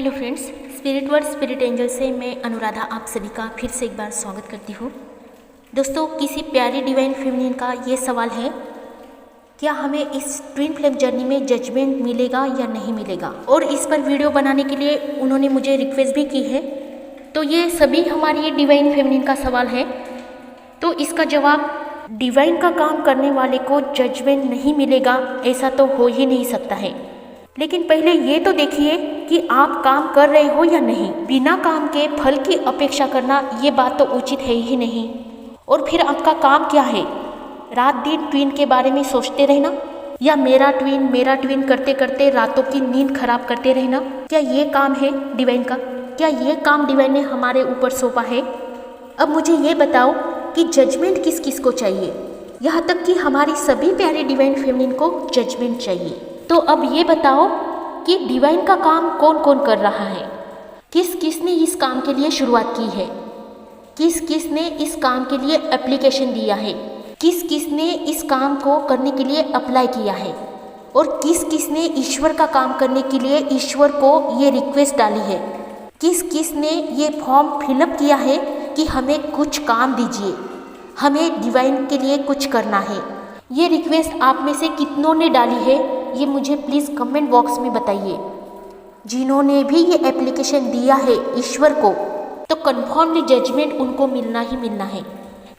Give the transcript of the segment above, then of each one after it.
Hello friends, spirit word spirit angel से मैं अनुराधा आप सभी का फिर से एक बार स्वागत करती हूँ। दोस्तों, किसी प्यारी डिवाइन फेमिनिन का ये सवाल है, क्या हमें इस ट्विन फ्लेम जर्नी में जजमेंट मिलेगा या नहीं मिलेगा। और इस पर वीडियो बनाने के लिए उन्होंने मुझे रिक्वेस्ट भी की है। तो ये सभी हमारी डिवाइन फेमिनिन का सवाल है। तो इसका जवाब, डिवाइन का काम करने वाले को जजमेंट नहीं मिलेगा ऐसा तो हो ही नहीं सकता है। लेकिन पहले ये तो देखिए कि आप काम कर रहे हो या नहीं। बिना काम के फल की अपेक्षा करना ये बात तो उचित है ही नहीं। और फिर आपका काम क्या है? रात दिन ट्विन के बारे में सोचते रहना, या मेरा ट्विन करते करते रातों की नींद खराब करते रहना। क्या ये काम है डिवाइन का? क्या ये काम डिवाइन ने हमारे ऊपर सौंपा है? अब मुझे ये बताओ कि जजमेंट किस किस को चाहिए। यहाँ तक कि हमारी सभी प्यारी डिवाइन फेमिनिन को जजमेंट चाहिए। तो अब ये बताओ कि डिवाइन का काम कौन कौन कर रहा है, किस किस ने इस काम के लिए शुरुआत की है, किस किस ने इस काम के लिए एप्लीकेशन दिया है, किस किस ने इस काम को करने के लिए अप्लाई किया है, और किस किस ने ईश्वर का काम करने के लिए ईश्वर को ये रिक्वेस्ट डाली है, किस किस ने ये फॉर्म फिलअप किया है कि हमें कुछ काम दीजिए, हमें डिवाइन के लिए कुछ करना है। ये रिक्वेस्ट आप में से कितनों ने डाली है, ये मुझे प्लीज़ कमेंट बॉक्स में बताइए। जिन्होंने भी ये एप्लीकेशन दिया है ईश्वर को, तो कन्फर्मली जजमेंट उनको मिलना ही मिलना है।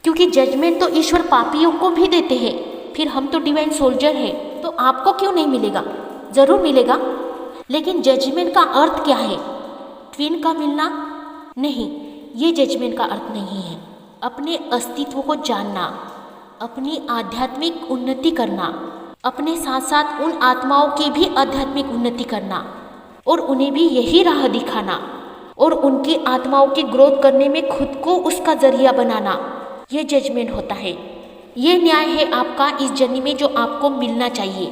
क्योंकि जजमेंट तो ईश्वर पापियों को भी देते हैं। फिर हम तो डिवाइन सोल्जर हैं, तो आपको क्यों नहीं मिलेगा? ज़रूर मिलेगा। लेकिन जजमेंट का अर्थ क्या है? ट्विन का मिलना नहीं, ये जजमेंट का अर्थ नहीं है। अपने अस्तित्व को जानना, अपनी आध्यात्मिक उन्नति करना, अपने साथ साथ उन आत्माओं की भी आध्यात्मिक उन्नति करना, और उन्हें भी यही राह दिखाना, और उनकी आत्माओं की ग्रोथ करने में खुद को उसका जरिया बनाना, ये जजमेंट होता है। ये न्याय है आपका इस जर्नी में जो आपको मिलना चाहिए।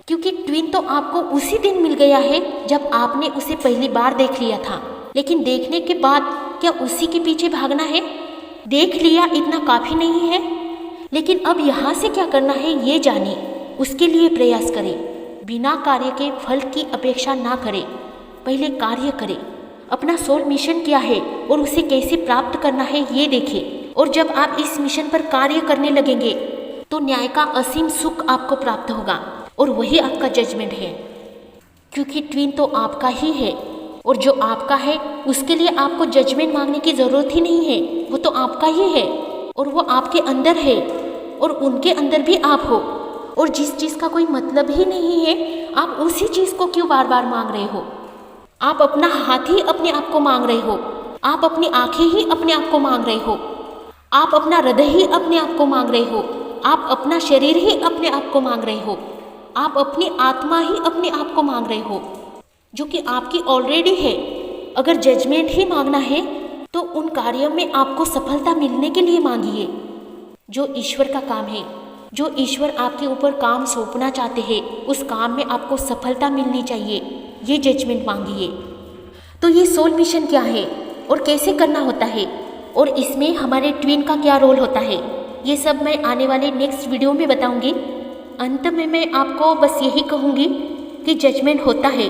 क्योंकि ट्विन तो आपको उसी दिन मिल गया है जब आपने उसे पहली बार देख लिया था। लेकिन देखने के बाद क्या उसी के पीछे भागना है? देख लिया इतना काफ़ी नहीं है। लेकिन अब यहाँ से क्या करना है ये जानिए, उसके लिए प्रयास करें। बिना कार्य के फल की अपेक्षा ना करें, पहले कार्य करें। अपना सोल मिशन क्या है और उसे कैसे प्राप्त करना है ये देखें। और जब आप इस मिशन पर कार्य करने लगेंगे तो न्याय का असीम सुख आपको प्राप्त होगा, और वही आपका जजमेंट है। क्योंकि ट्विन तो आपका ही है, और जो आपका है उसके लिए आपको जजमेंट मांगने की ज़रूरत ही नहीं है। वो तो आपका ही है, और वो आपके अंदर है, और उनके अंदर भी आप हो। और जिस चीज़ का कोई मतलब ही नहीं है, आप उसी चीज़ को क्यों बार बार मांग रहे हो? आप अपना हाथ ही अपने आप को मांग रहे हो, आप अपनी आंखें ही अपने आप को मांग रहे हो, आप अपना हृदय ही अपने आप को मांग रहे हो, आप अपना शरीर ही अपने आप को मांग रहे हो, आप अपनी आत्मा ही अपने आप को मांग रहे हो, जो कि आपकी ऑलरेडी है। अगर जजमेंट ही मांगना है तो उन कार्यों में आपको सफलता मिलने के लिए मांगिए, जो ईश्वर का काम है। जो ईश्वर आपके ऊपर काम सौंपना चाहते हैं, उस काम में आपको सफलता मिलनी चाहिए, ये जजमेंट मांगिए। तो ये सोल मिशन क्या है और कैसे करना होता है, और इसमें हमारे ट्विन का क्या रोल होता है, ये सब मैं आने वाले नेक्स्ट वीडियो में बताऊंगी। अंत में मैं आपको बस यही कहूँगी कि जजमेंट होता है,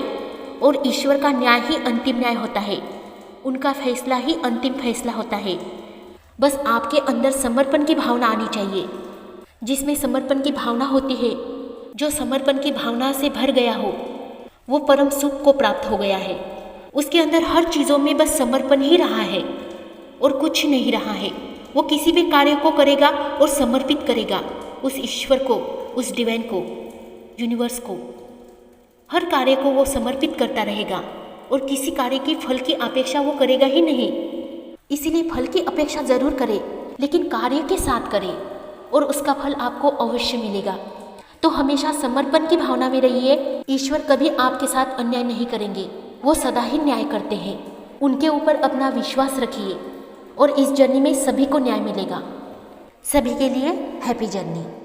और ईश्वर का न्याय ही अंतिम न्याय होता है। उनका फैसला ही अंतिम फैसला होता है। बस आपके अंदर समर्पण की भावना आनी चाहिए। जिसमें समर्पण की भावना होती है, जो समर्पण की भावना से भर गया हो, वो परम सुख को प्राप्त हो गया है। उसके अंदर हर चीज़ों में बस समर्पण ही रहा है और कुछ नहीं रहा है। वो किसी भी कार्य को करेगा और समर्पित करेगा उस ईश्वर को, उस डिवाइन को, यूनिवर्स को। हर कार्य को वो समर्पित करता रहेगा, और किसी कार्य की फल की अपेक्षा वो करेगा ही नहीं। इसीलिए फल की अपेक्षा ज़रूर करें, लेकिन कार्य के साथ करें, और उसका फल आपको अवश्य मिलेगा। तो हमेशा समर्पण की भावना में रहिए। ईश्वर कभी आपके साथ अन्याय नहीं करेंगे, वो सदा ही न्याय करते हैं। उनके ऊपर अपना विश्वास रखिए, और इस जर्नी में सभी को न्याय मिलेगा। सभी के लिए हैप्पी जर्नी।